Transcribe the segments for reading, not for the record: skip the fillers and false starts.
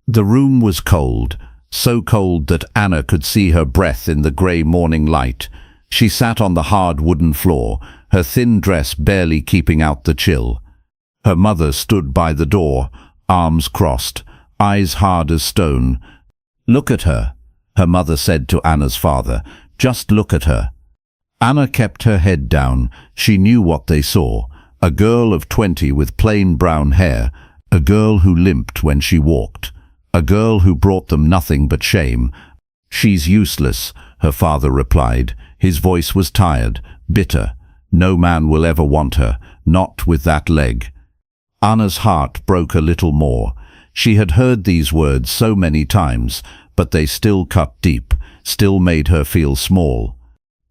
The room was cold, so cold that Anna could see her breath in the grey morning light. She sat on the hard wooden floor, her thin dress barely keeping out the chill. Her mother stood by the door, arms crossed, eyes hard as stone. "Look at her," her mother said to Anna's father. "Just look at her." Anna kept her head down. She knew what they saw. A girl of 20 with plain brown hair, a girl who limped when she walked, a girl who brought them nothing but shame. "She's useless," her father replied. His voice was tired, bitter. "No man will ever want her, not with that leg." Anna's heart broke a little more. She had heard these words so many times, but they still cut deep, still made her feel small.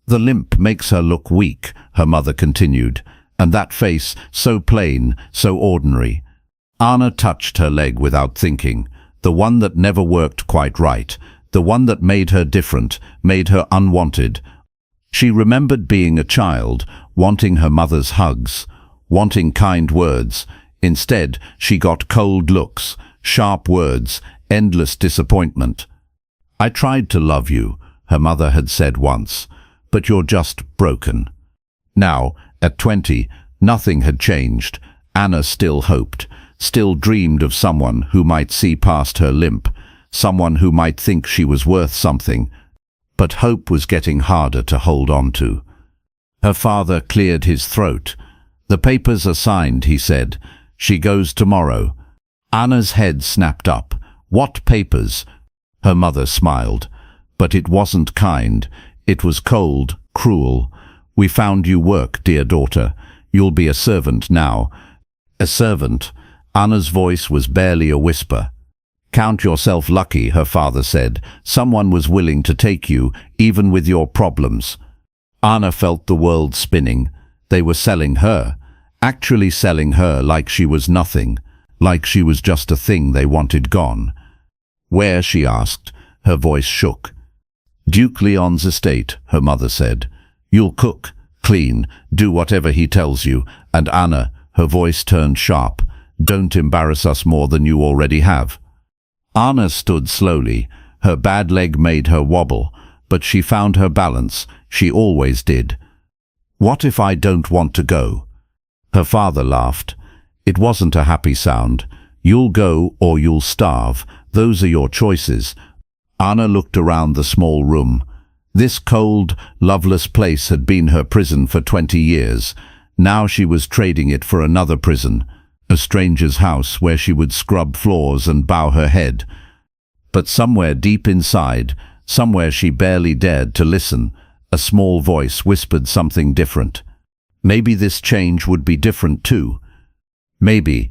"The limp makes her look weak," her mother continued, "and that face, so plain, so ordinary." Anna touched her leg without thinking, the one that never worked quite right, the one that made her different, made her unwanted. She remembered being a child, wanting her mother's hugs, wanting kind words. Instead, she got cold looks, sharp words, endless disappointment. "I tried to love you," her mother had said once, "but you're just broken." Now, at 20, nothing had changed. Anna still hoped, still dreamed of someone who might see past her limp, someone who might think she was worth something. But hope was getting harder to hold on to. Her father cleared his throat. "The papers are signed," he said. "She goes tomorrow." Anna's head snapped up. "What papers?" Her mother smiled. "But it wasn't kind. It was cold, cruel. We found you work, dear daughter. You'll be a servant now." "A servant?" Anna's voice was barely a whisper. "Count yourself lucky," her father said. "Someone was willing to take you, even with your problems." Anna felt the world spinning. They were selling her, actually selling her like she was nothing, like she was just a thing they wanted gone. "Where?" she asked. Her voice shook. "Duke Leon's estate," her mother said. "You'll cook, clean, do whatever he tells you. And Anna," her voice turned sharp, "don't embarrass us more than you already have." Anna stood slowly. Her bad leg made her wobble, but she found her balance. She always did. "What if I don't want to go?" Her father laughed. It wasn't a happy sound. "You'll go or you'll starve. Those are your choices." Anna looked around the small room. This cold, loveless place had been her prison for 20 years. Now she was trading it for another prison, a stranger's house where she would scrub floors and bow her head. But somewhere deep inside, somewhere she barely dared to listen, a small voice whispered something different. Maybe this change would be different too. Maybe.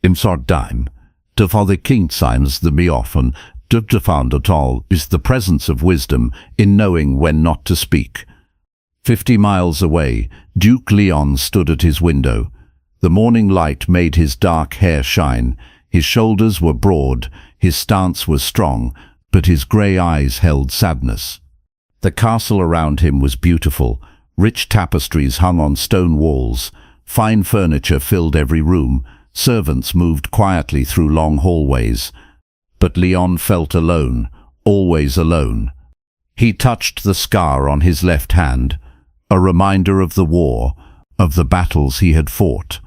"Im sort dime, de for the king signs the me often, de found at all is the presence of wisdom in knowing when not to speak." 50 miles away, Duke Leon stood at his window. The morning light made his dark hair shine. His shoulders were broad, his stance was strong, but his grey eyes held sadness. The castle around him was beautiful. Rich tapestries hung on stone walls. Fine furniture filled every room. Servants moved quietly through long hallways. But Leon felt alone, always alone. He touched the scar on his left hand, a reminder of the war, of the battles he had fought,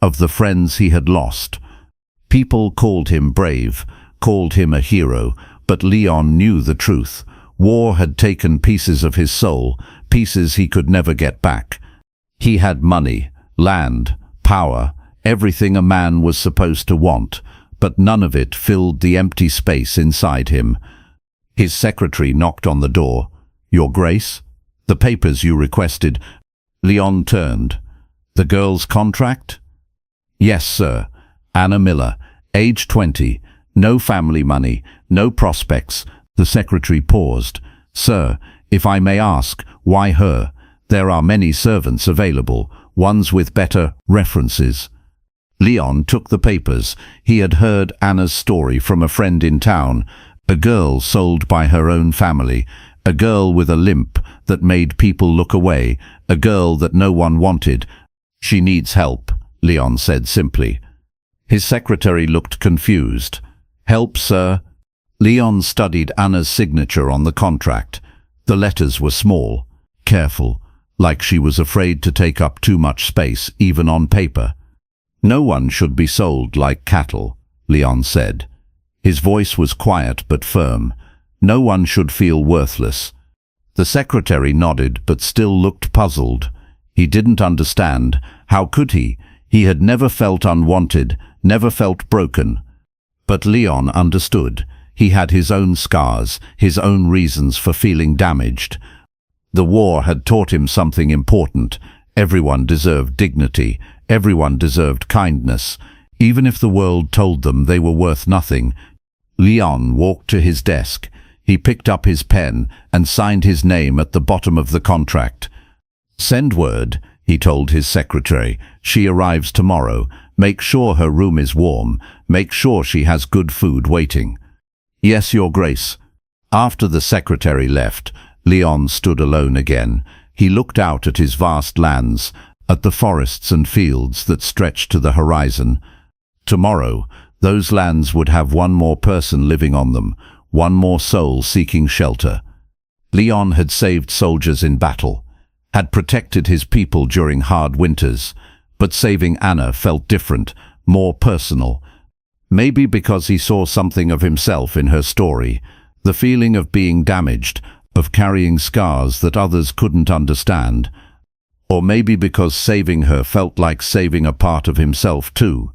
of the friends he had lost. People called him brave, called him a hero, but Leon knew the truth. War had taken pieces of his soul, pieces he could never get back. He had money, land, power, everything a man was supposed to want, but none of it filled the empty space inside him. His secretary knocked on the door. "Your Grace? The papers you requested." Leon turned. "The girl's contract?" "Yes, sir. Anna Miller, age 20, no family money, no prospects." The secretary paused. "Sir, if I may ask, why her? There are many servants available, ones with better references." Leon took the papers. He had heard Anna's story from a friend in town, a girl sold by her own family, a girl with a limp that made people look away, a girl that no one wanted. "She needs help," Leon said simply. His secretary looked confused. Help, sir. Leon studied Anna's signature on the contract. The letters were small, careful, like she was afraid to take up too much space, even on paper. No one should be sold like cattle, Leon said. His voice was quiet but firm. No one should feel worthless. The secretary nodded but still looked puzzled. He didn't understand. How could he? He had never felt unwanted, never felt broken. But Leon understood. He had his own scars, his own reasons for feeling damaged. The war had taught him something important. Everyone deserved dignity. Everyone deserved kindness. Even if the world told them they were worth nothing. Leon walked to his desk. He picked up his pen and signed his name at the bottom of the contract. Send word, he told his secretary. She arrives tomorrow. Make sure her room is warm. Make sure she has good food waiting. Yes, Your Grace. After the secretary left, Leon stood alone again. He looked out at his vast lands, at the forests and fields that stretched to the horizon. Tomorrow, those lands would have one more person living on them, one more soul seeking shelter. Leon had saved soldiers in battle, had protected his people during hard winters, but saving Anna felt different, more personal. Maybe because he saw something of himself in her story, the feeling of being damaged, of carrying scars that others couldn't understand. Or maybe because saving her felt like saving a part of himself too,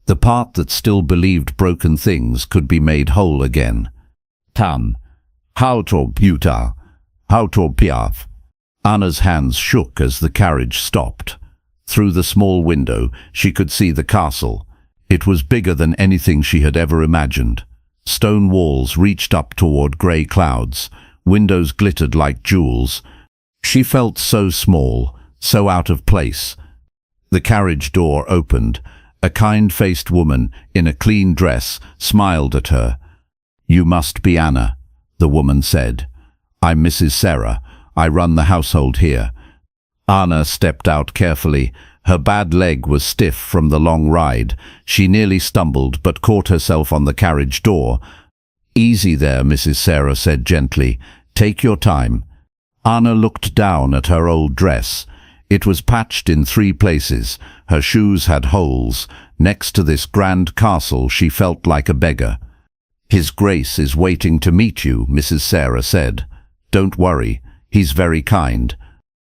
the part that still believed broken things could be made whole again. Tan, how to Utah, how to Piaf. Anna's hands shook as the carriage stopped. Through the small window, she could see the castle. It was bigger than anything she had ever imagined. Stone walls reached up toward grey clouds. Windows glittered like jewels. She felt so small, so out of place. The carriage door opened. A kind-faced woman in a clean dress smiled at her. You must be Anna, the woman said. I'm Mrs. Sarah. I run the household here. Anna stepped out carefully. Her bad leg was stiff from the long ride. She nearly stumbled but caught herself on the carriage door. Easy there, Mrs. Sarah said gently. Take your time. Anna looked down at her old dress. It was patched in 3 places. Her shoes had holes. Next to this grand castle, she felt like a beggar. His Grace is waiting to meet you, Mrs. Sarah said. Don't worry. He's very kind.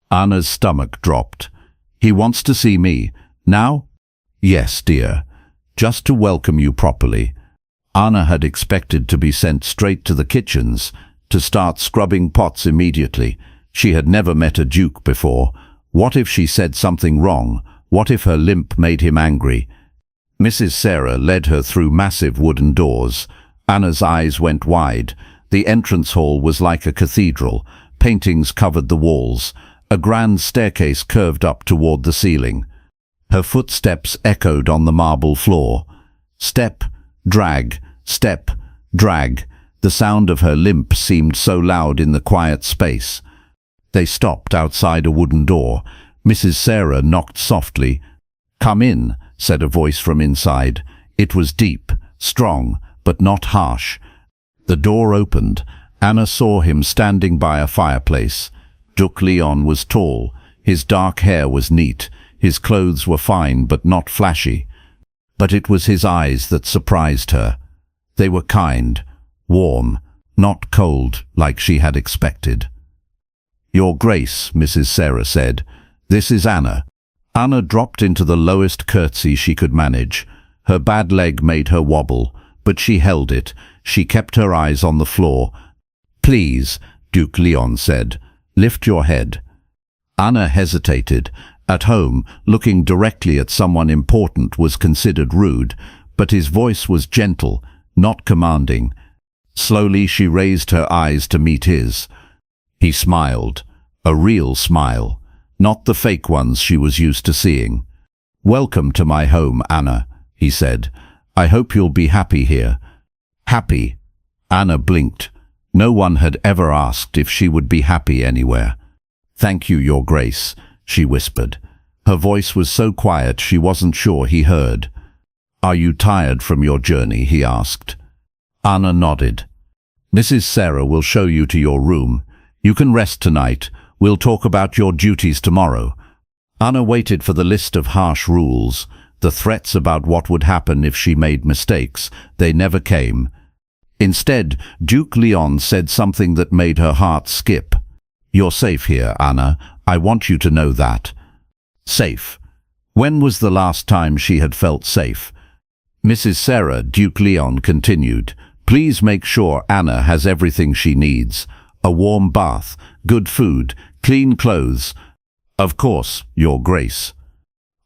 Anna's stomach dropped. He wants to see me. Now? Yes, dear. Just to welcome you properly. Anna had expected to be sent straight to the kitchens, to start scrubbing pots immediately. She had never met a duke before. What if she said something wrong? What if her limp made him angry? Mrs. Sarah led her through massive wooden doors. Anna's eyes went wide. The entrance hall was like a cathedral. Paintings covered the walls. A grand staircase curved up toward the ceiling. Her footsteps echoed on the marble floor. Step, drag, step, drag. The sound of her limp seemed so loud in the quiet space. They stopped outside a wooden door. Mrs. Sarah knocked softly. Come in, said a voice from inside. It was deep, strong, but not harsh. The door opened. Anna saw him standing by a fireplace. Duke Leon was tall. His dark hair was neat. His clothes were fine but not flashy. But it was his eyes that surprised her. They were kind, warm, not cold like she had expected. Your Grace, Mrs. Sarah said, this is Anna. Anna dropped into the lowest curtsy she could manage. Her bad leg made her wobble, but she held it. She kept her eyes on the floor. Please, Duke Leon said, lift your head. Anna hesitated. At home, looking directly at someone important was considered rude, but his voice was gentle, not commanding. Slowly she raised her eyes to meet his. He smiled, a real smile, not the fake ones she was used to seeing. Welcome to my home, Anna, he said. I hope you'll be happy here. Happy? Anna blinked. No one had ever asked if she would be happy anywhere. Thank you, Your Grace, she whispered. Her voice was so quiet she wasn't sure he heard. Are you tired from your journey? He asked. Anna nodded. Mrs. Sarah will show you to your room. You can rest tonight. We'll talk about your duties tomorrow. Anna waited for the list of harsh rules, the threats about what would happen if she made mistakes. They never came. Instead, Duke Leon said something that made her heart skip. You're safe here, Anna. I want you to know that. Safe. When was the last time she had felt safe? Mrs. Sarah, Duke Leon continued, please make sure Anna has everything she needs. A warm bath, good food, clean clothes. Of course, Your Grace.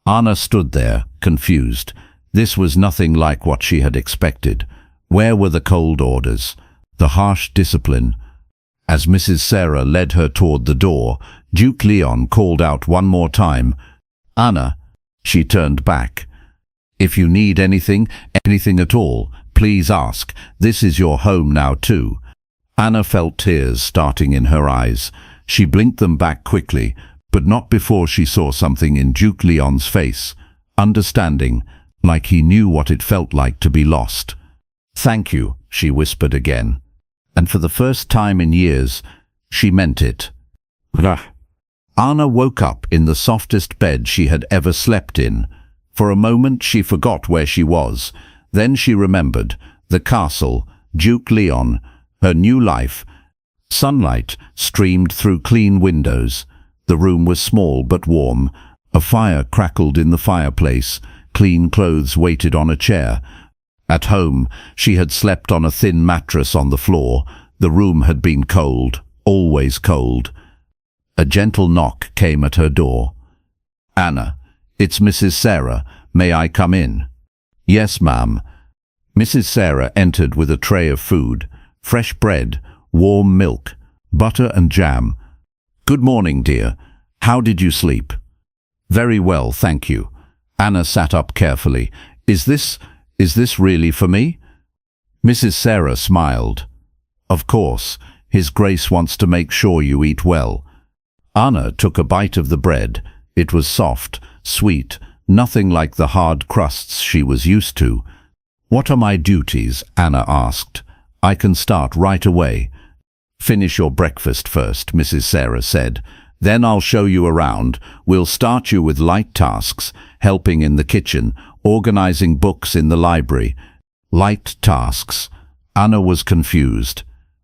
Anna stood there, confused. This was nothing like what she had expected. Where were the cold orders, the harsh discipline? As Mrs. Sarah led her toward the door, Duke Leon called out one more time, Anna. She turned back. If you need anything at all, please ask. This is your home now too. Anna felt tears starting in her eyes. She blinked them back quickly, but not before she saw something in Duke Leon's face. Understanding, like he knew what it felt like to be lost. Thank you, she whispered again. And for the first time in years, she meant it. Anna woke up in the softest bed she had ever slept in. For a moment she forgot where she was. Then she remembered the castle, Duke Leon, her new life. Sunlight streamed through clean windows. The room was small but warm. A fire crackled in the fireplace. Clean clothes waited on a chair. At home, she had slept on a thin mattress on the floor. The room had been cold, always cold. A gentle knock came at her door. Anna, it's Mrs. Sarah. May I come in? Yes, ma'am. Mrs. Sarah entered with a tray of food, fresh bread, warm milk, butter and jam. Good morning, dear. How did you sleep? Very well, thank you. Anna sat up carefully. Is this really for me? Mrs. Sarah smiled. Of course, His Grace wants to make sure you eat well. Anna took a bite of the bread. It was soft, sweet, nothing like the hard crusts she was used to. What are my duties? Anna asked. I can start right away. Finish your breakfast first, Mrs. Sarah said. Then I'll show you around. We'll start you with light tasks, helping in the kitchen, organizing books in the library. Light tasks. Anna was confused.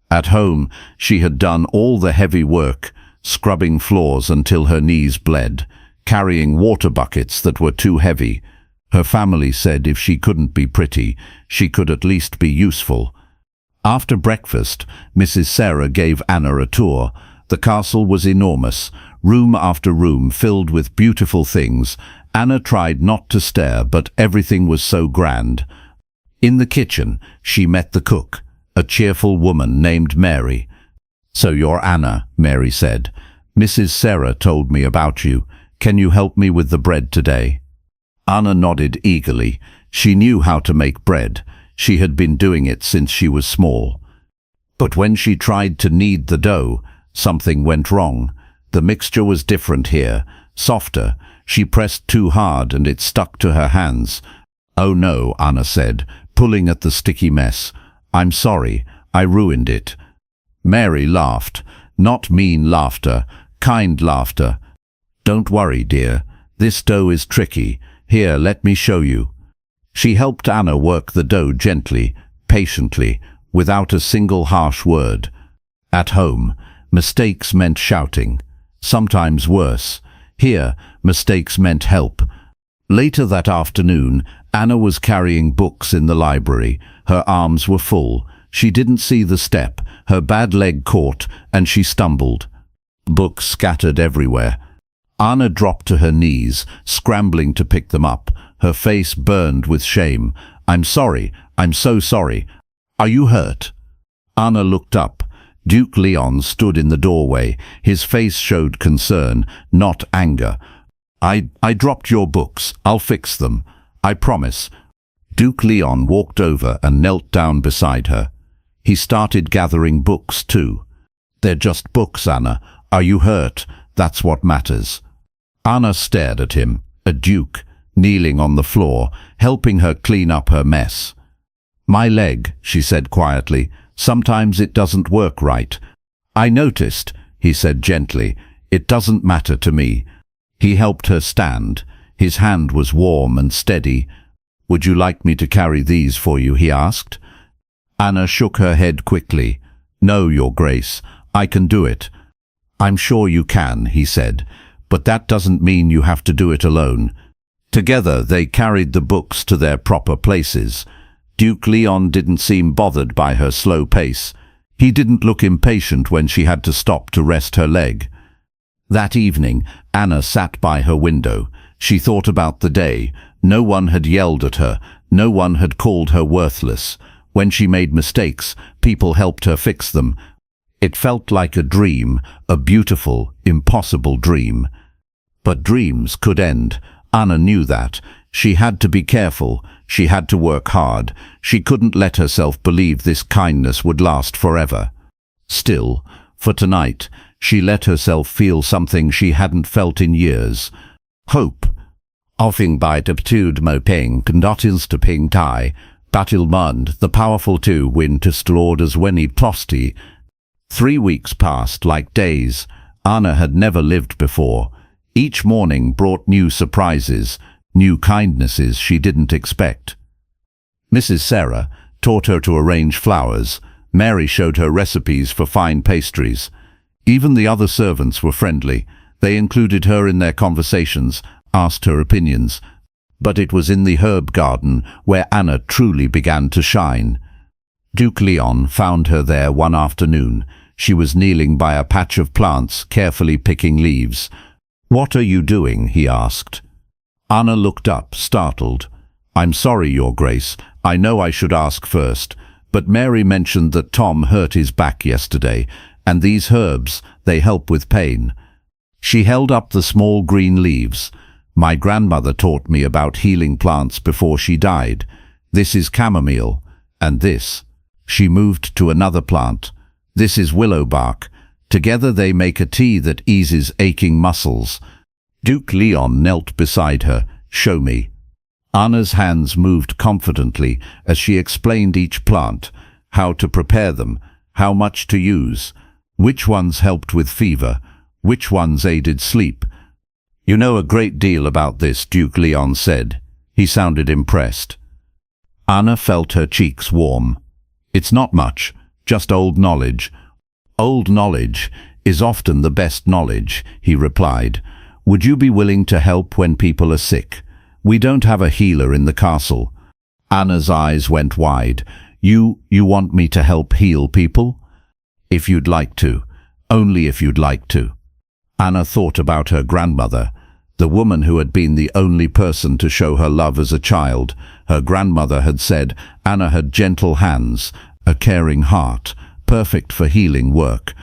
At home, she had done all the heavy work, scrubbing floors until her knees bled, carrying water buckets that were too heavy. Her family said if she couldn't be pretty, she could at least be useful. After breakfast, Mrs. Sarah gave Anna a tour. The castle was enormous, room after room filled with beautiful things. Anna tried not to stare, but everything was so grand. In the kitchen, she met the cook, a cheerful woman named Mary. So you're Anna, Mary said. Mrs. Sarah told me about you. Can you help me with the bread today? Anna nodded eagerly. She knew how to make bread. She had been doing it since she was small. But when she tried to knead the dough, something went wrong. The mixture was different here, softer. She pressed too hard and it stuck to her hands. Oh no, Anna said, pulling at the sticky mess. I'm sorry, I ruined it. Mary laughed. Not mean laughter, kind laughter. Don't worry, dear. This dough is tricky. Here, let me show you. She helped Anna work the dough gently, patiently, without a single harsh word. At home, mistakes meant shouting, sometimes worse. Here, mistakes meant help. Later that afternoon, Anna was carrying books in the library. Her arms were full. She didn't see the step. Her bad leg caught, and she stumbled. Books scattered everywhere. Anna dropped to her knees, scrambling to pick them up. Her face burned with shame. I'm sorry. I'm so sorry. Are you hurt? Anna looked up. Duke Leon stood in the doorway. His face showed concern, not anger. I dropped your books. I'll fix them. I promise. Duke Leon walked over and knelt down beside her. He started gathering books too. They're just books, Anna. Are you hurt? That's what matters. Anna stared at him, a duke, kneeling on the floor, helping her clean up her mess. My leg, she said quietly. Sometimes it doesn't work right. I noticed, he said gently. It doesn't matter to me. He helped her stand. His hand was warm and steady. Would you like me to carry these for you, he asked. Anna shook her head quickly. No, Your Grace, I can do it. I'm sure you can, he said, but that doesn't mean you have to do it alone. Together they carried the books to their proper places. Duke Leon didn't seem bothered by her slow pace. He didn't look impatient when she had to stop to rest her leg. That evening, Anna sat by her window. She thought about the day. No one had yelled at her. No one had called her worthless. When she made mistakes, people helped her fix them. It felt like a dream, a beautiful, impossible dream. But dreams could end. Anna knew that. She had to be careful. She had to work hard. She couldn't let herself believe this kindness would last forever. Still, for tonight, she let herself feel something she hadn't felt in years. Hope. Offing by Tuptude Moping Condottils to Ping Tai, Batilmund, the powerful two win to Stlorders Weni Plosti. 3 weeks passed like days. Anna had never lived before. Each morning brought new surprises, new kindnesses she didn't expect. Mrs. Sarah taught her to arrange flowers. Mary showed her recipes for fine pastries. Even the other servants were friendly. They included her in their conversations, asked her opinions. But it was in the herb garden where Anna truly began to shine. Duke Leon found her there one afternoon. She was kneeling by a patch of plants, carefully picking leaves. "What are you doing?" he asked. Anna looked up, startled. "I'm sorry, Your Grace. I know I should ask first, but Mary mentioned that Tom hurt his back yesterday, and these herbs, they help with pain." She held up the small green leaves. "My grandmother taught me about healing plants before she died. This is chamomile, and this." She moved to another plant. "This is willow bark. Together they make a tea that eases aching muscles." Duke Leon knelt beside her. "Show me." Anna's hands moved confidently as she explained each plant, how to prepare them, how much to use, which ones helped with fever, which ones aided sleep. "You know a great deal about this," Duke Leon said. He sounded impressed. Anna felt her cheeks warm. "It's not much, just old knowledge." "Old knowledge is often the best knowledge," he replied. "Would you be willing to help when people are sick? We don't have a healer in the castle." Anna's eyes went wide. You want me to help heal people?" "If you'd like to. Only if you'd like to." Anna thought about her grandmother, the woman who had been the only person to show her love as a child. Her grandmother had said Anna had gentle hands, a caring heart, perfect for healing work.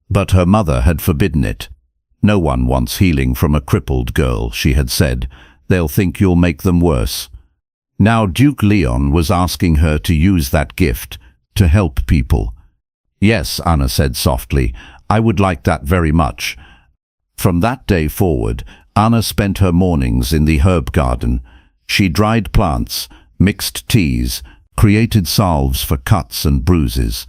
But her mother had forbidden it. "No one wants healing from a crippled girl," she had said. "They'll think you'll make them worse." Now Duke Leon was asking her to use that gift, to help people. "Yes," Anna said softly, "I would like that very much." From that day forward, Anna spent her mornings in the herb garden. She dried plants, mixed teas, created salves for cuts and bruises.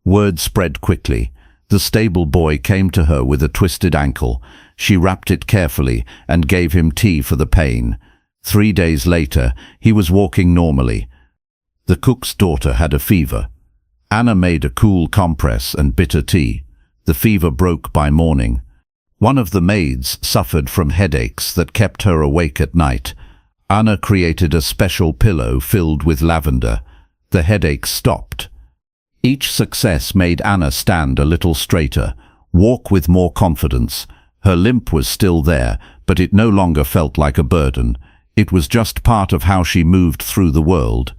Word spread quickly. The stable boy came to her with a twisted ankle. She wrapped it carefully and gave him tea for the pain. 3 days later, he was walking normally. The cook's daughter had a fever. Anna made a cool compress and bitter tea. The fever broke by morning. One of the maids suffered from headaches that kept her awake at night. Anna created a special pillow filled with lavender. The headaches stopped. Each success made Anna stand a little straighter, walk with more confidence. Her limp was still there, but it no longer felt like a burden. It was just part of how she moved through the world.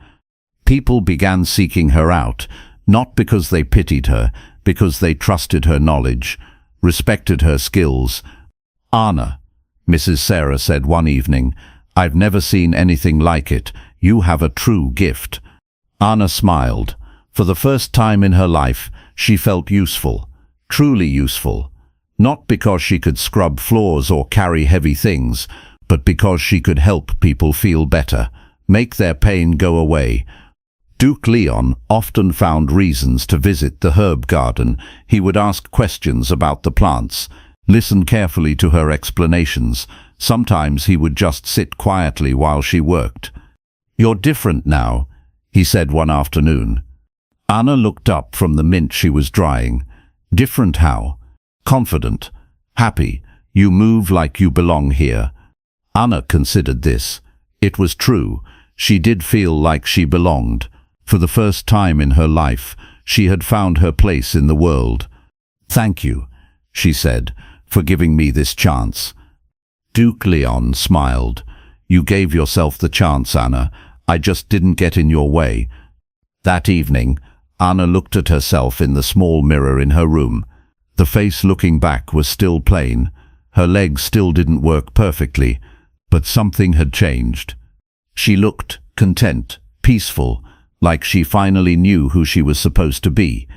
People began seeking her out, not because they pitied her, because they trusted her knowledge, respected her skills. "Anna," Mrs. Sarah said one evening, "I've never seen anything like it. You have a true gift." Anna smiled. For the first time in her life, she felt useful, truly useful. Not because she could scrub floors or carry heavy things, but because she could help people feel better, make their pain go away. Duke Leon often found reasons to visit the herb garden. He would ask questions about the plants, listen carefully to her explanations. Sometimes he would just sit quietly while she worked. "You're different now," he said one afternoon. Anna looked up from the mint she was drying. "Different how?" "Confident, happy. You move like you belong here." Anna considered this. It was true. She did feel like she belonged. For the first time in her life, she had found her place in the world. "Thank you," she said, "for giving me this chance." Duke Leon smiled. "You gave yourself the chance, Anna. I just didn't get in your way." That evening, Anna looked at herself in the small mirror in her room. The face looking back was still plain. Her legs still didn't work perfectly, but something had changed. She looked content, peaceful, like she finally knew who she was supposed to be.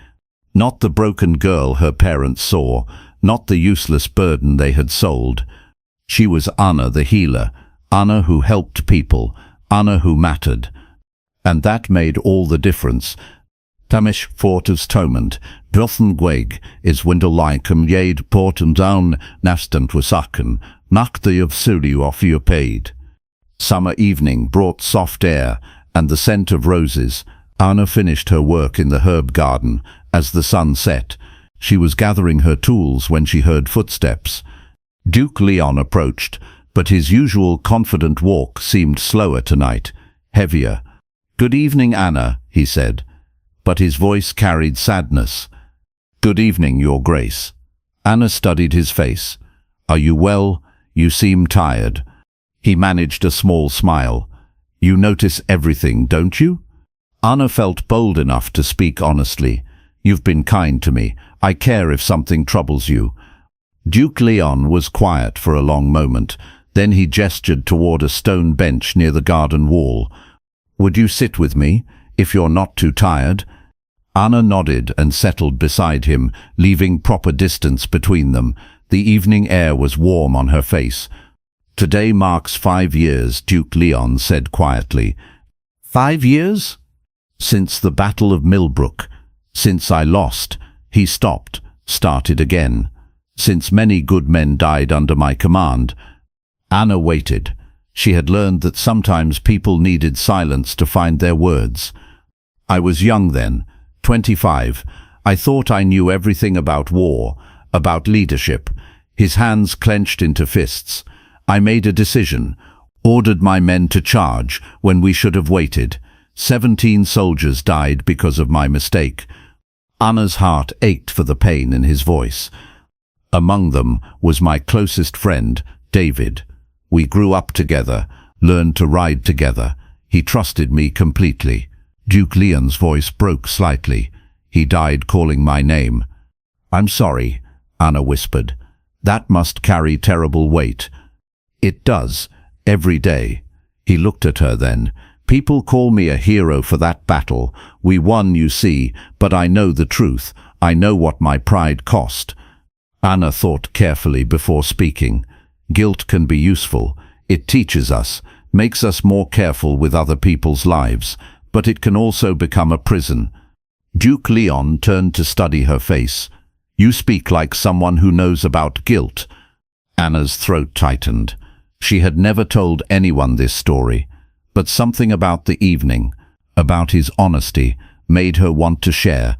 Not the broken girl her parents saw, not the useless burden they had sold. She was Anna the healer, Anna who helped people, Anna who mattered. And that made all the difference. Tamish fortus tomand, Dothan gweg is windelikum yade portum down nastant wasaken, nakthi of siliu off your paid. Summer evening brought soft air and the scent of roses. Anna finished her work in the herb garden as the sun set. She was gathering her tools when she heard footsteps. Duke Leon approached, but his usual confident walk seemed slower tonight, heavier. "Good evening, Anna," he said, but his voice carried sadness. "Good evening, Your Grace." Anna studied his face. "Are you well? You seem tired." He managed a small smile. "You notice everything, don't you?" Anna felt bold enough to speak honestly. "You've been kind to me. I care if something troubles you." Duke Leon was quiet for a long moment. Then he gestured toward a stone bench near the garden wall. "Would you sit with me, if you're not too tired?" Anna nodded and settled beside him, leaving proper distance between them. The evening air was warm on her face. "Today marks 5 years," Duke Leon said quietly. "5 years?" "Since the Battle of Millbrook. Since I lost." He stopped, started again. "Since many good men died under my command." Anna waited. She had learned that sometimes people needed silence to find their words. "I was young then, 25. I thought I knew everything about war, about leadership." His hands clenched into fists. "I made a decision, ordered my men to charge when we should have waited. 17 soldiers died because of my mistake." Anna's heart ached for the pain in his voice. "Among them was my closest friend, David. We grew up together, learned to ride together. He trusted me completely." Duke Leon's voice broke slightly. "He died calling my name." "I'm sorry," Anna whispered. "That must carry terrible weight." "It does, every day." He looked at her then. "People call me a hero for that battle. We won, you see, but I know the truth. I know what my pride cost." Anna thought carefully before speaking. Guilt can be useful. It teaches us, makes us more careful with other people's lives, but it can also become a prison. Duke Leon turned to study her face. "You speak like someone who knows about guilt." Anna's throat tightened. She had never told anyone this story, but something about the evening, about his honesty, made her want to share.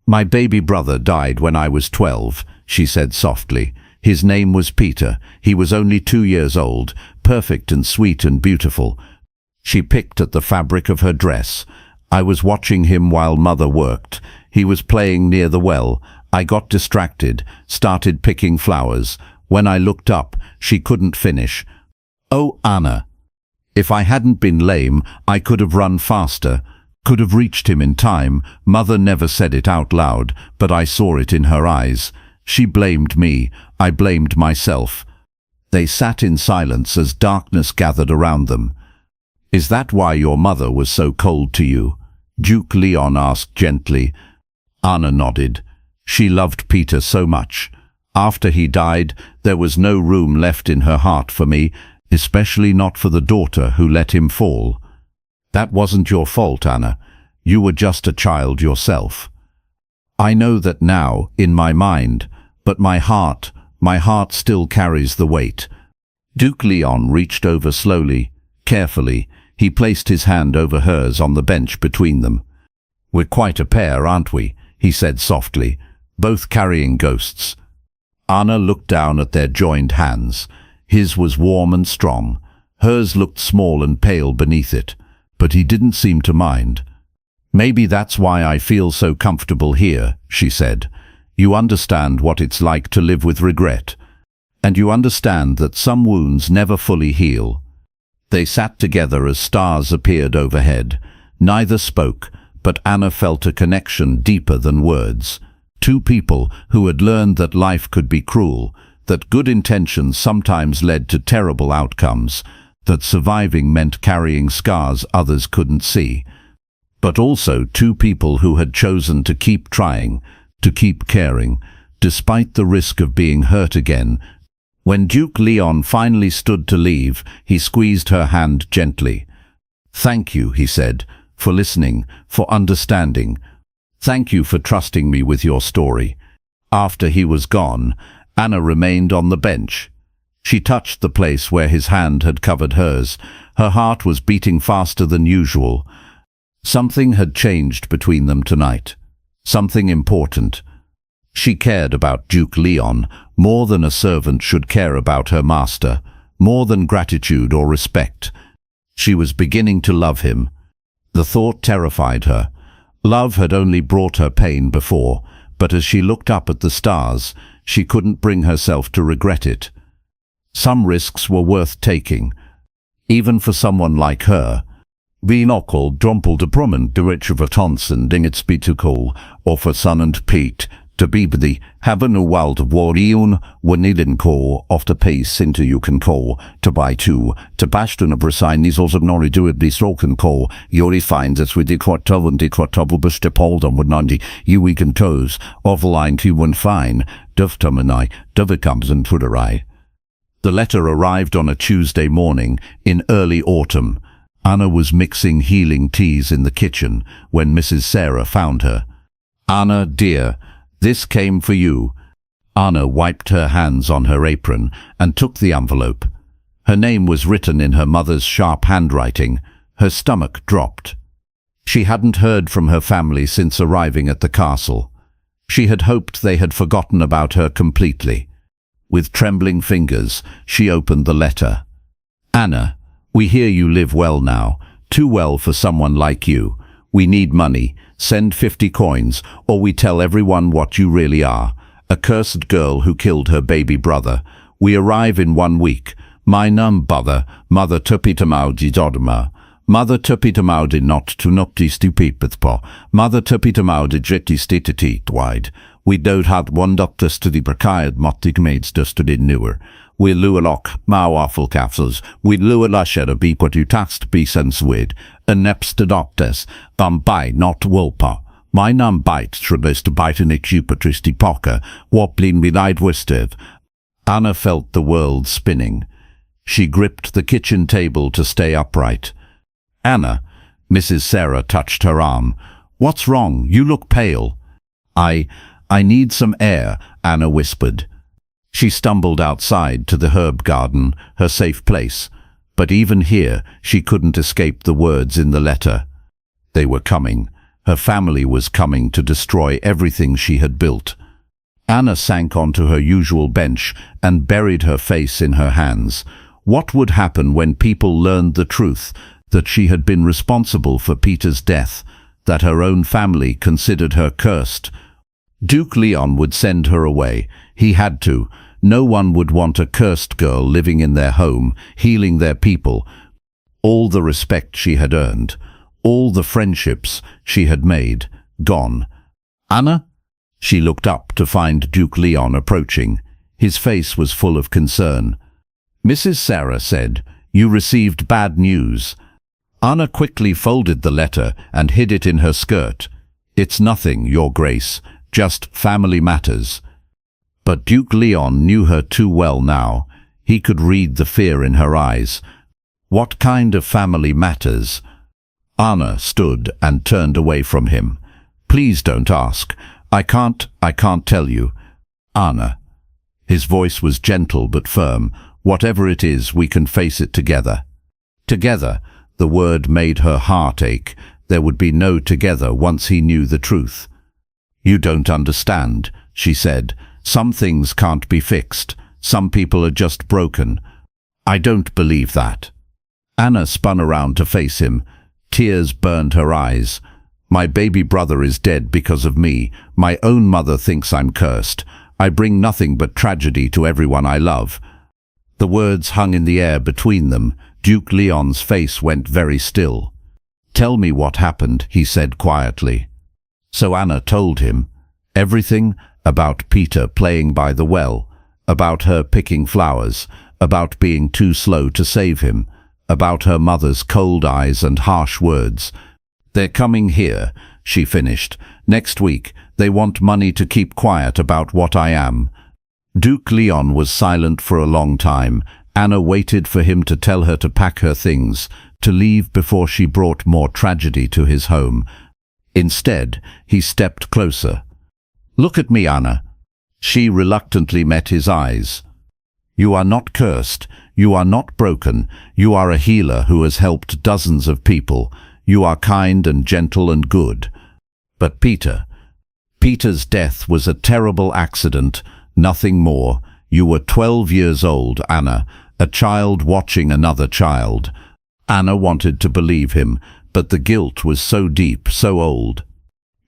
"My baby brother died when I was 12, she said softly. "His name was Peter. He was only 2 years old, perfect and sweet and beautiful." She picked at the fabric of her dress. "I was watching him while Mother worked. He was playing near the well. I got distracted, started picking flowers. When I looked up, she couldn't finish." "Oh, Anna. If I hadn't been lame, I could have run faster, could have reached him in time." Mother never said it out loud, but I saw it in her eyes. She blamed me. I blamed myself. They sat in silence as darkness gathered around them. "Is that why your mother was so cold to you?" Duke Leon asked gently. Anna nodded. She loved Peter so much. After he died, there was no room left in her heart for me, especially not for the daughter who let him fall. "That wasn't your fault, Anna. You were just a child yourself. I know that now, in my mind, but my heart still carries the weight. Duke Leon reached over slowly, carefully. He placed his hand over hers on the bench between them. We're quite a pair, aren't we? He said softly, both carrying ghosts. Anna looked down at their joined hands. His was warm and strong. Hers looked small and pale beneath it, but he didn't seem to mind. Maybe that's why I feel so comfortable here, she said. You understand what it's like to live with regret. And you understand that some wounds never fully heal. They sat together as stars appeared overhead. Neither spoke, but Anna felt a connection deeper than words. Two people who had learned that life could be cruel, that good intentions sometimes led to terrible outcomes, that surviving meant carrying scars others couldn't see. But also two people who had chosen to keep trying, to keep caring, despite the risk of being hurt again. When Duke Leon finally stood to leave, he squeezed her hand gently. "Thank you," he said, "for listening, for understanding. Thank you for trusting me with your story." After he was gone, Anna remained on the bench. She touched the place where his hand had covered hers. Her heart was beating faster than usual. Something had changed between them tonight. Something important. She cared about Duke Leon more than a servant should care about her master, more than gratitude or respect. She was beginning to love him. The thought terrified her. Love had only brought her pain before, but as she looked up at the stars, she couldn't bring herself to regret it. Some risks were worth taking, even for someone like her. Vi nokkel drumpelde prommen de rich of a tonsen dingets be to call, or for Son and Pete, to be the heaven a wild of warrion, wanidin call, of the pace into you can call, to buy two, to bastion of resign these also nori do it be stroken call, yori finds us with the quartov and the quartov bus de poldon with nandi, you we can toes, of line to one fine, dovtumanai, dovikams and tuderai. The letter arrived on a Tuesday morning in early autumn. Anna was mixing healing teas in the kitchen when Mrs. Sarah found her. "Anna, dear, this came for you." Anna wiped her hands on her apron and took the envelope. Her name was written in her mother's sharp handwriting. Her stomach dropped. She hadn't heard from her family since arriving at the castle. She had hoped they had forgotten about her completely. With trembling fingers, she opened the letter. "Anna, we hear you live well now, too well for someone like you. We need money. Send 50 coins, or we tell everyone what you really are. A cursed girl who killed her baby brother. We arrive in 1 week. My num bother, mother tupitamaudi dodma. Mother tupitamaudi not to nopti stupipithpo. Mother tupitamaudi jetty stititi wide. We don't have one doctors to the precared motig maids dusted in newer. We lualok, mau awful castles, we lualasher be what you taxed be sense with, and neps to doctors, by not wolpa. My num bite should to bite in a cupatristi pocker, wobbling with eyed wistive. Anna felt the world spinning. She gripped the kitchen table to stay upright. "Anna," Mrs. Sarah touched her arm. "What's wrong? You look pale." I need some air," Anna whispered. She stumbled outside to the herb garden, her safe place, but even here she couldn't escape the words in the letter. They were coming. Her family was coming to destroy everything she had built. Anna sank onto her usual bench and buried her face in her hands. What would happen when people learned the truth, that she had been responsible for Peter's death, that her own family considered her cursed? Duke Leon would send her away. He had to. No one would want a cursed girl living in their home, healing their people. All the respect she had earned, all the friendships she had made, gone. "Anna?" She looked up to find Duke Leon approaching. His face was full of concern. Mrs. Sarah said, "You received bad news." Anna quickly folded the letter and hid it in her skirt. "It's nothing, Your Grace, just family matters." But Duke Leon knew her too well now. He could read the fear in her eyes. "What kind of family matters?" Anna stood and turned away from him. Please don't ask. I can't tell you. Anna. His voice was gentle but firm. Whatever it is, we can face it together. Together, the word made her heart ache. There would be no together once he knew the truth. You don't understand, she said. Some things can't be fixed. Some people are just broken. I don't believe that. Anna spun around to face him. Tears burned her eyes. My baby brother is dead because of me. My own mother thinks I'm cursed. I bring nothing but tragedy to everyone I love. The words hung in the air between them. Duke Leon's face went very still. Tell me what happened, he said quietly. So Anna told him everything about Peter playing by the well, about her picking flowers, about being too slow to save him, about her mother's cold eyes and harsh words. They're coming here, she finished. Next week. They want money to keep quiet about what I am. Duke Leon was silent for a long time. Anna waited for him to tell her to pack her things, to leave before she brought more tragedy to his home. Instead, he stepped closer. Look at me, Anna. She reluctantly met his eyes. You are not cursed. You are not broken. You are a healer who has helped dozens of people. You are kind and gentle and good. But Peter's death was a terrible accident, nothing more. You were 12 years old, Anna, a child watching another child. Anna wanted to believe him, but the guilt was so deep, so old.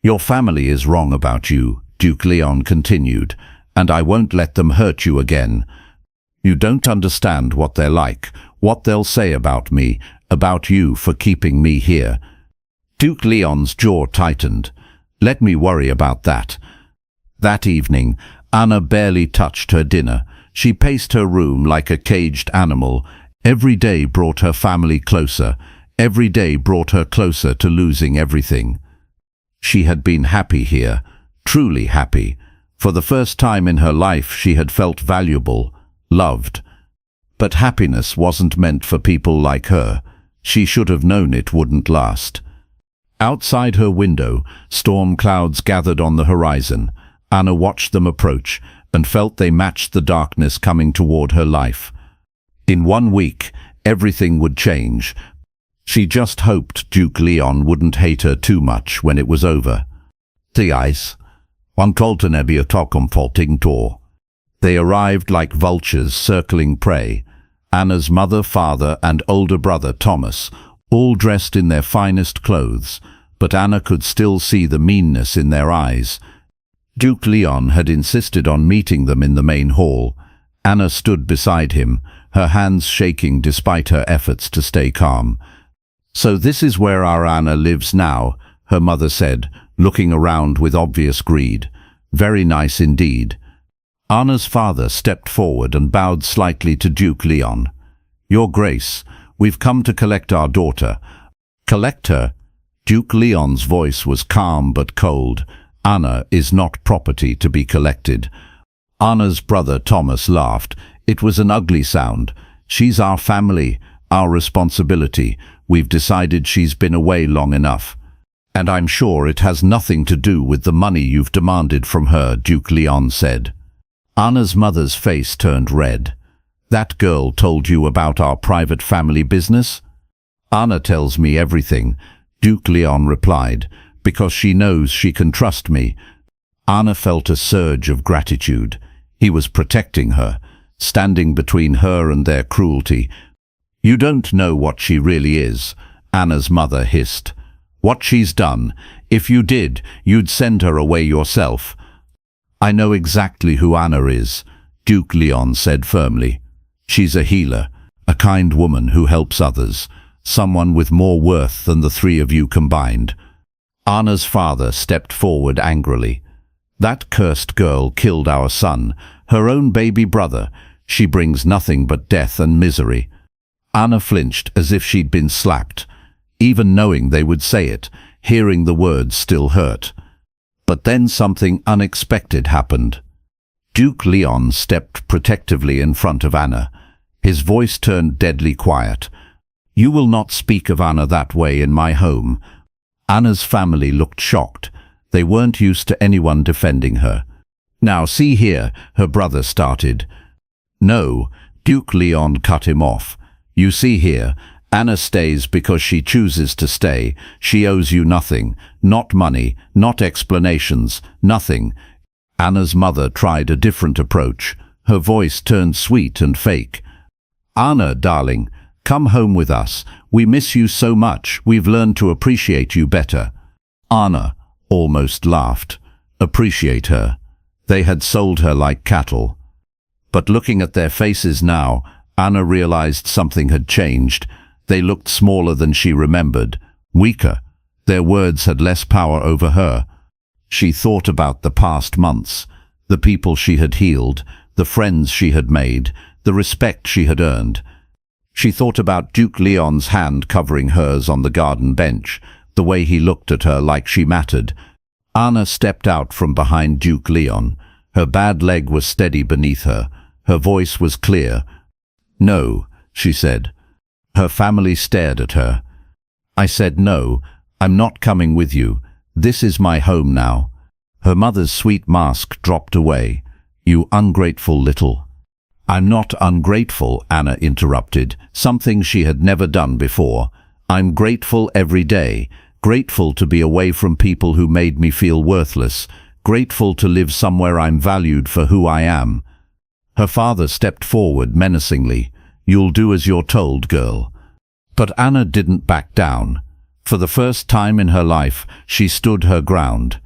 Your family is wrong about you, Duke Leon continued, and I won't let them hurt you again. You don't understand what they're like, what they'll say about me, about you for keeping me here. Duke Leon's jaw tightened. Let me worry about that. That evening, Anna barely touched her dinner. She paced her room like a caged animal. Every day brought her family closer. Every day brought her closer to losing everything. She had been happy here, truly happy. For the first time in her life she had felt valuable, loved. But happiness wasn't meant for people like her. She should have known it wouldn't last. Outside her window, storm clouds gathered on the horizon. Anna watched them approach and felt they matched the darkness coming toward her life. In 1 week, everything would change. She just hoped Duke Leon wouldn't hate her too much when it was over. The ice. One Coltonebi comforting tour. They arrived like vultures circling prey. Anna's mother, father, and older brother Thomas, all dressed in their finest clothes, but Anna could still see the meanness in their eyes. Duke Leon had insisted on meeting them in the main hall. Anna stood beside him, her hands shaking despite her efforts to stay calm. So this is where our Anna lives now, her mother said, looking around with obvious greed. Very nice indeed. Anna's father stepped forward and bowed slightly to Duke Leon. Your Grace, we've come to collect our daughter. Collect her? Duke Leon's voice was calm but cold. Anna is not property to be collected. Anna's brother Thomas laughed. It was an ugly sound. She's our family, our responsibility. We've decided she's been away long enough. And I'm sure it has nothing to do with the money you've demanded from her, Duke Leon said. Anna's mother's face turned red. That girl told you about our private family business? Anna tells me everything, Duke Leon replied, because she knows she can trust me. Anna felt a surge of gratitude. He was protecting her, standing between her and their cruelty. You don't know what she really is, Anna's mother hissed. What she's done. If you did, you'd send her away yourself. I know exactly who Anna is, Duke Leon said firmly. She's a healer, a kind woman who helps others, someone with more worth than the three of you combined. Anna's father stepped forward angrily. That cursed girl killed our son, her own baby brother. She brings nothing but death and misery. Anna flinched as if she'd been slapped. Even knowing they would say it, hearing the words still hurt. But then something unexpected happened. Duke Leon stepped protectively in front of Anna. His voice turned deadly quiet. You will not speak of Anna that way in my home. Anna's family looked shocked. They weren't used to anyone defending her. Now see here, her brother started. No, Duke Leon cut him off. You see here, Anna stays because she chooses to stay. She owes you nothing, not money, not explanations, nothing. Anna's mother tried a different approach. Her voice turned sweet and fake. Anna, darling, come home with us. We miss you so much. We've learned to appreciate you better. Anna almost laughed. Appreciate her. They had sold her like cattle. But looking at their faces now, Anna realized something had changed. They looked smaller than she remembered, weaker. Their words had less power over her. She thought about the past months, the people she had healed, the friends she had made, the respect she had earned. She thought about Duke Leon's hand covering hers on the garden bench, the way he looked at her like she mattered. Anna stepped out from behind Duke Leon. Her bad leg was steady beneath her. Her voice was clear. No, she said. Her family stared at her. I said no, I'm not coming with you. This is my home now. Her mother's sweet mask dropped away. You ungrateful little... I'm not ungrateful, Anna interrupted, something she had never done before. I'm grateful every day, grateful to be away from people who made me feel worthless, grateful to live somewhere I'm valued for who I am. Her father stepped forward menacingly. You'll do as you're told, girl. But Anna didn't back down. For the first time in her life, she stood her ground.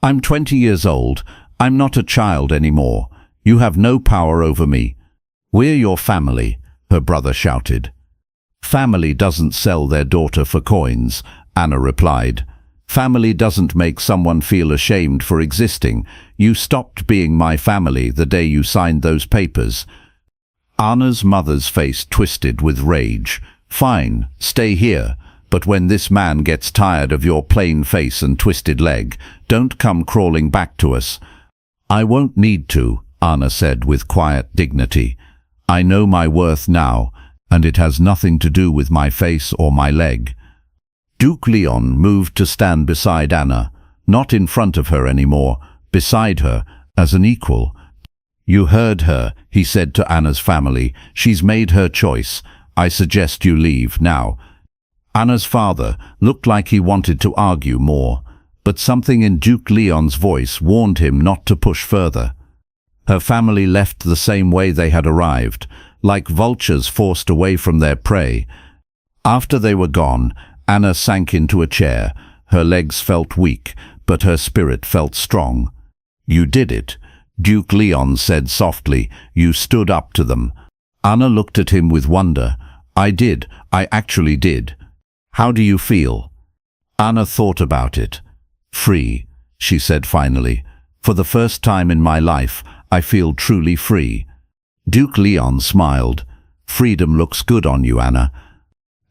I'm 20 years old. I'm not a child anymore. You have no power over me. We're your family, her brother shouted. Family doesn't sell their daughter for coins, Anna replied. Family doesn't make someone feel ashamed for existing. You stopped being my family the day you signed those papers. Anna's mother's face twisted with rage. Fine, stay here, but when this man gets tired of your plain face and twisted leg, don't come crawling back to us. I won't need to, Anna said with quiet dignity. I know my worth now, and it has nothing to do with my face or my leg. Duke Leon moved to stand beside Anna, not in front of her anymore, beside her, as an equal. You heard her, he said to Anna's family. She's made her choice. I suggest you leave now. Anna's father looked like he wanted to argue more, but something in Duke Leon's voice warned him not to push further. Her family left the same way they had arrived, like vultures forced away from their prey. After they were gone, Anna sank into a chair. Her legs felt weak, but her spirit felt strong. You did it, Duke Leon said softly. You stood up to them. Anna looked at him with wonder. I did. I actually did. How do you feel? Anna thought about it. Free, she said finally. For the first time in my life, I feel truly free. Duke Leon smiled. Freedom looks good on you, Anna.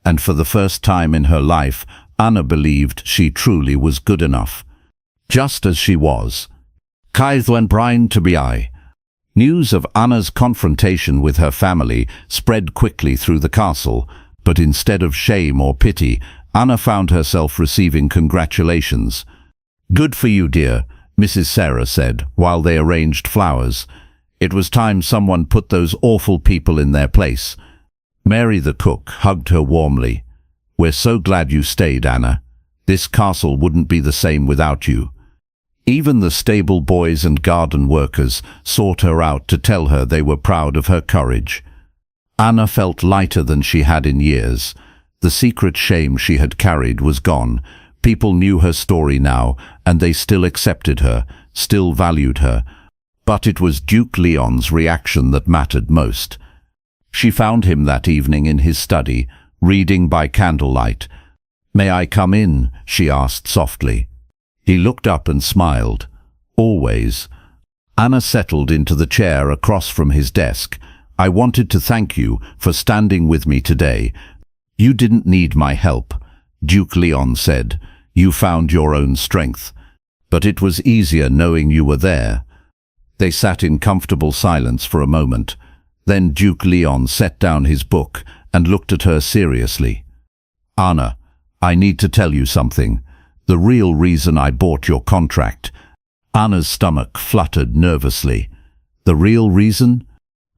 And for the first time in her life, Anna believed she truly was good enough. Just as she was. Caethwen Brine to be I. News of Anna's confrontation with her family spread quickly through the castle, but instead of shame or pity, Anna found herself receiving congratulations. Good for you, dear, Mrs. Sarah said, while they arranged flowers. It was time someone put those awful people in their place. Mary the cook hugged her warmly. We're so glad you stayed, Anna. This castle wouldn't be the same without you. Even the stable boys and garden workers sought her out to tell her they were proud of her courage. Anna felt lighter than she had in years. The secret shame she had carried was gone. People knew her story now, and they still accepted her, still valued her. But it was Duke Leon's reaction that mattered most. She found him that evening in his study, reading by candlelight. May I come in? She asked softly. He looked up and smiled. Always. Anna settled into the chair across from his desk. I wanted to thank you for standing with me today. You didn't need my help, Duke Leon said. You found your own strength. But it was easier knowing you were there. They sat in comfortable silence for a moment. Then Duke Leon set down his book and looked at her seriously. "Anna, I need to tell you something. The real reason I bought your contract." Anna's stomach fluttered nervously. "The real reason?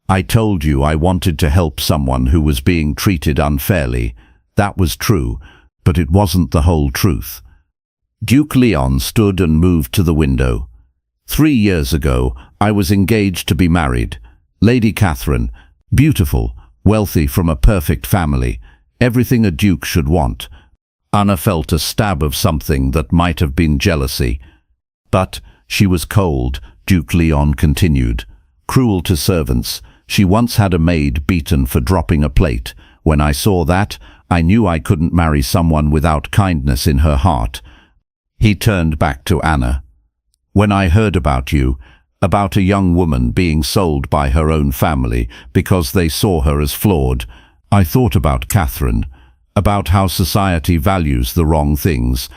I told you I wanted to help someone who was being treated unfairly. That was true, but it wasn't the whole truth." Duke Leon stood and moved to the window. 3 years ago, I was engaged to be married. Lady Catherine, beautiful, wealthy from a perfect family, everything a duke should want. Anna felt a stab of something that might have been jealousy. But she was cold, Duke Leon continued. Cruel to servants. She once had a maid beaten for dropping a plate. When I saw that, I knew I couldn't marry someone without kindness in her heart. He turned back to Anna. "When I heard about you, about a young woman being sold by her own family because they saw her as flawed, I thought about Catherine, about how society values the wrong things."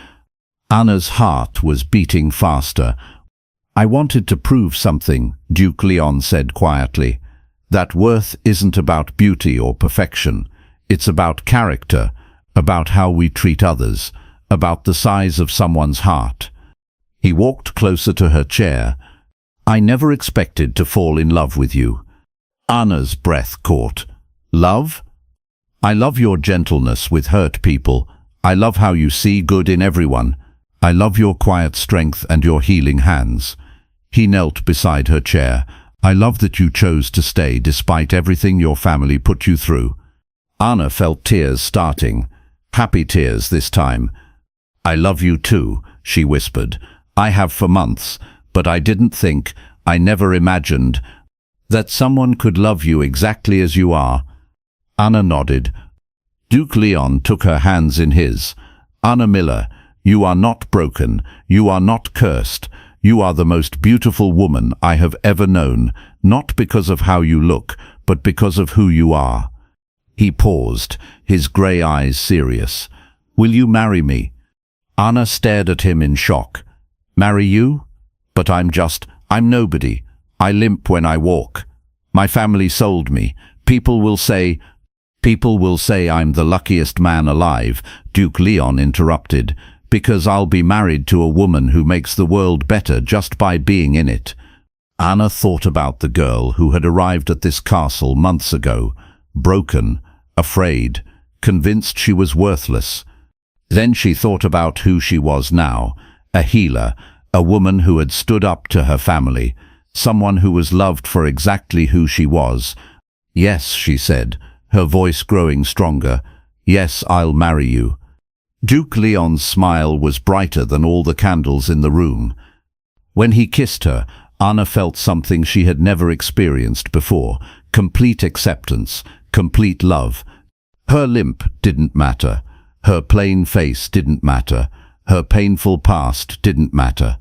Anna's heart was beating faster. "I wanted to prove something," Duke Leon said quietly. "That worth isn't about beauty or perfection. It's about character, about how we treat others, about the size of someone's heart." He walked closer to her chair. "I never expected to fall in love with you." Anna's breath caught. "Love? I love your gentleness with hurt people. I love how you see good in everyone. I love your quiet strength and your healing hands." He knelt beside her chair. "I love that you chose to stay despite everything your family put you through." Anna felt tears starting, happy tears this time. "I love you too," she whispered. "I have for months, but I didn't think, I never imagined, that someone could love you exactly as you are." Anna nodded. Duke Leon took her hands in his. "Anna Miller, you are not broken, you are not cursed. You are the most beautiful woman I have ever known, not because of how you look, but because of who you are." He paused, his grey eyes serious. "Will you marry me?" Anna stared at him in shock. "Marry you? But I'm nobody. I limp when I walk. My family sold me. People will say I'm the luckiest man alive," Duke Leon interrupted, "because I'll be married to a woman who makes the world better just by being in it." Anna thought about the girl who had arrived at this castle months ago, broken, afraid, convinced she was worthless. Then she thought about who she was now, a healer, a woman who had stood up to her family, someone who was loved for exactly who she was. "Yes," she said, her voice growing stronger. "Yes, I'll marry you." Duke Leon's smile was brighter than all the candles in the room. When he kissed her, Anna felt something she had never experienced before, complete acceptance, complete love. Her limp didn't matter. Her plain face didn't matter. Her painful past didn't matter.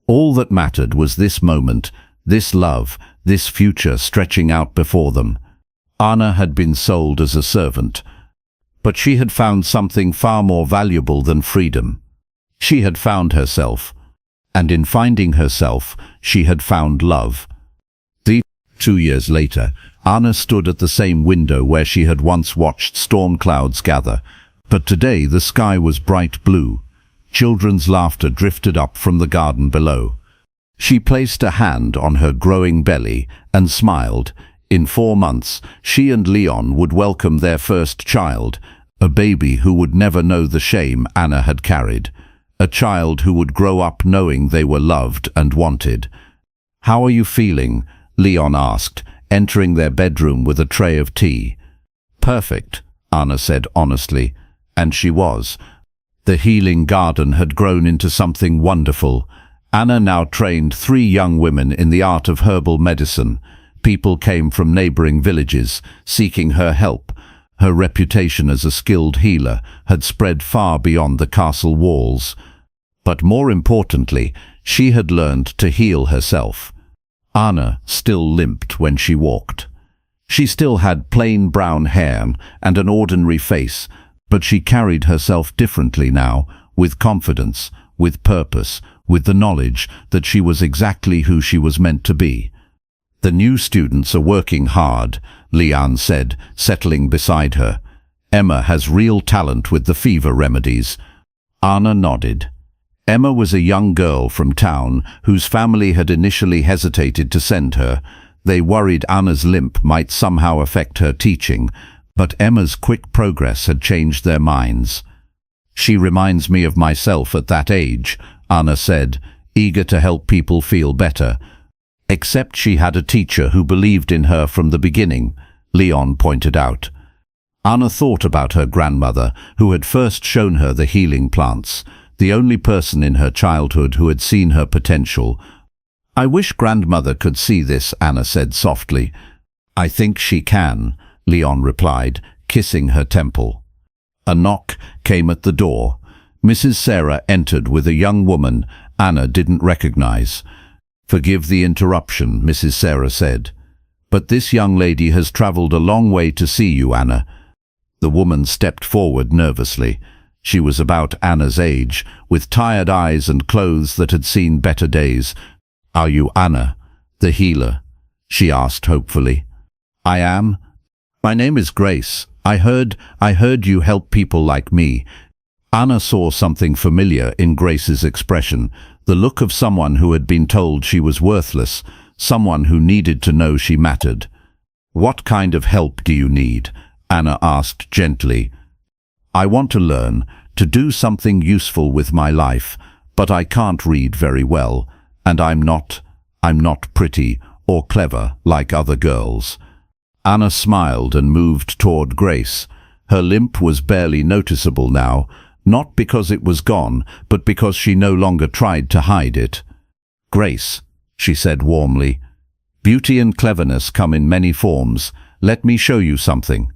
All that mattered was this moment, this love, this future stretching out before them. Anna had been sold as a servant, but she had found something far more valuable than freedom. She had found herself, and in finding herself, she had found love. 2 years later, Anna stood at the same window where she had once watched storm clouds gather, but today the sky was bright blue. Children's laughter drifted up from the garden below. She placed a hand on her growing belly and smiled. In 4 months, she and Leon would welcome their first child, a baby who would never know the shame Anna had carried, a child who would grow up knowing they were loved and wanted. "How are you feeling?" Leon asked, entering their bedroom with a tray of tea. "Perfect," Anna said honestly, and she was. The healing garden had grown into something wonderful. Anna now trained 3 young women in the art of herbal medicine. People came from neighboring villages, seeking her help. Her reputation as a skilled healer had spread far beyond the castle walls. But more importantly, she had learned to heal herself. Anna still limped when she walked. She still had plain brown hair and an ordinary face, but she carried herself differently now, with confidence, with purpose, with the knowledge that she was exactly who she was meant to be. The new students are working hard, Leon said, settling beside her. Emma has real talent with the fever remedies. Anna nodded. Emma was a young girl from town whose family had initially hesitated to send her. They worried Anna's limp might somehow affect her teaching, but Emma's quick progress had changed their minds. She reminds me of myself at that age, Anna said, eager to help people feel better. Except she had a teacher who believed in her from the beginning, Leon pointed out. Anna thought about her grandmother, who had first shown her the healing plants, the only person in her childhood who had seen her potential. I wish grandmother could see this, Anna said softly. I think she can, Leon replied, kissing her temple. A knock came at the door. Mrs. Sarah entered with a young woman Anna didn't recognize. Forgive the interruption, Mrs. Sarah said, but this young lady has traveled a long way to see you, Anna. The woman stepped forward nervously. She was about Anna's age, with tired eyes and clothes that had seen better days. Are you Anna, the healer? She asked hopefully. I am. My name is Grace. I heard you help people like me. Anna saw something familiar in Grace's expression, the look of someone who had been told she was worthless, someone who needed to know she mattered. What kind of help do you need? Anna asked gently. I want to learn, to do something useful with my life, but I can't read very well, and I'm not pretty or clever like other girls. Anna smiled and moved toward Grace. Her limp was barely noticeable now, not because it was gone, but because she no longer tried to hide it. Grace, she said warmly, beauty and cleverness come in many forms. Let me show you something.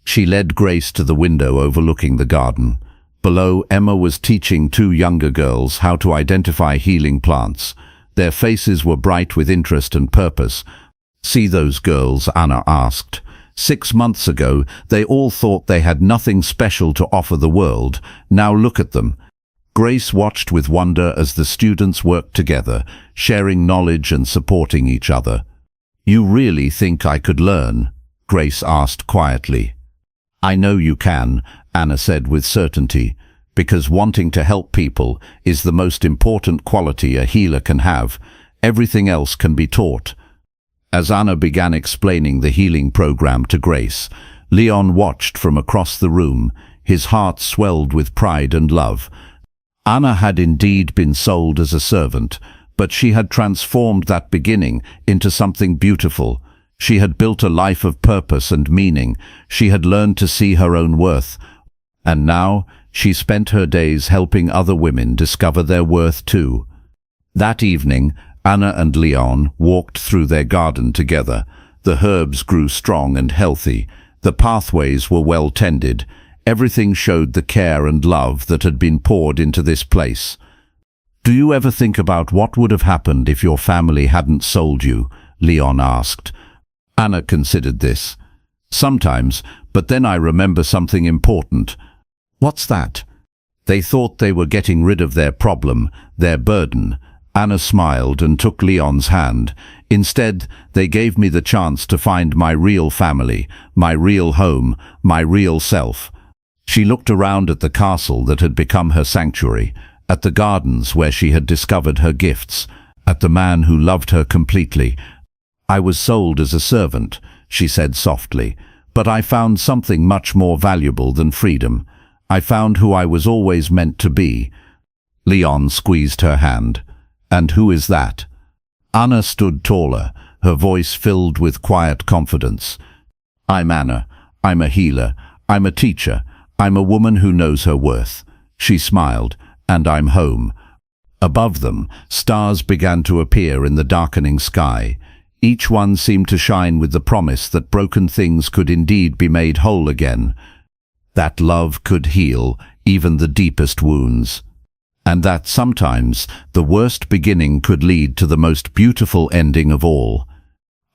She led Grace to the window overlooking the garden. Below, Emma was teaching two younger girls how to identify healing plants. Their faces were bright with interest and purpose. See those girls? Anna asked. 6 months ago, they all thought they had nothing special to offer the world. Now look at them. Grace watched with wonder as the students worked together, sharing knowledge and supporting each other. You really think I could learn? Grace asked quietly. I know you can, Anna said with certainty, because wanting to help people is the most important quality a healer can have. Everything else can be taught. As Anna began explaining the healing program to Grace, Leon watched from across the room, his heart swelled with pride and love. Anna had indeed been sold as a servant, but she had transformed that beginning into something beautiful. She had built a life of purpose and meaning. She had learned to see her own worth. And now she spent her days helping other women discover their worth too. That evening, Anna and Leon walked through their garden together. The herbs grew strong and healthy. The pathways were well tended. Everything showed the care and love that had been poured into this place. Do you ever think about what would have happened if your family hadn't sold you? Leon asked. Anna considered this. Sometimes, but then I remember something important. What's that? They thought they were getting rid of their problem, their burden. Anna smiled and took Leon's hand. Instead, they gave me the chance to find my real family, my real home, my real self. She looked around at the castle that had become her sanctuary, at the gardens where she had discovered her gifts, at the man who loved her completely. I was sold as a servant, she said softly, but I found something much more valuable than freedom. I found who I was always meant to be. Leon squeezed her hand. And who is that? Anna stood taller, her voice filled with quiet confidence. I'm Anna. I'm a healer. I'm a teacher. I'm a woman who knows her worth. She smiled. And I'm home. Above them, stars began to appear in the darkening sky. Each one seemed to shine with the promise that broken things could indeed be made whole again. That love could heal even the deepest wounds. And that sometimes the worst beginning could lead to the most beautiful ending of all.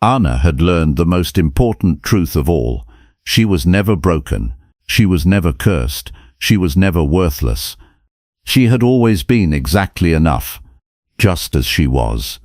Anna had learned the most important truth of all. She was never broken. She was never cursed. She was never worthless. She had always been exactly enough, just as she was.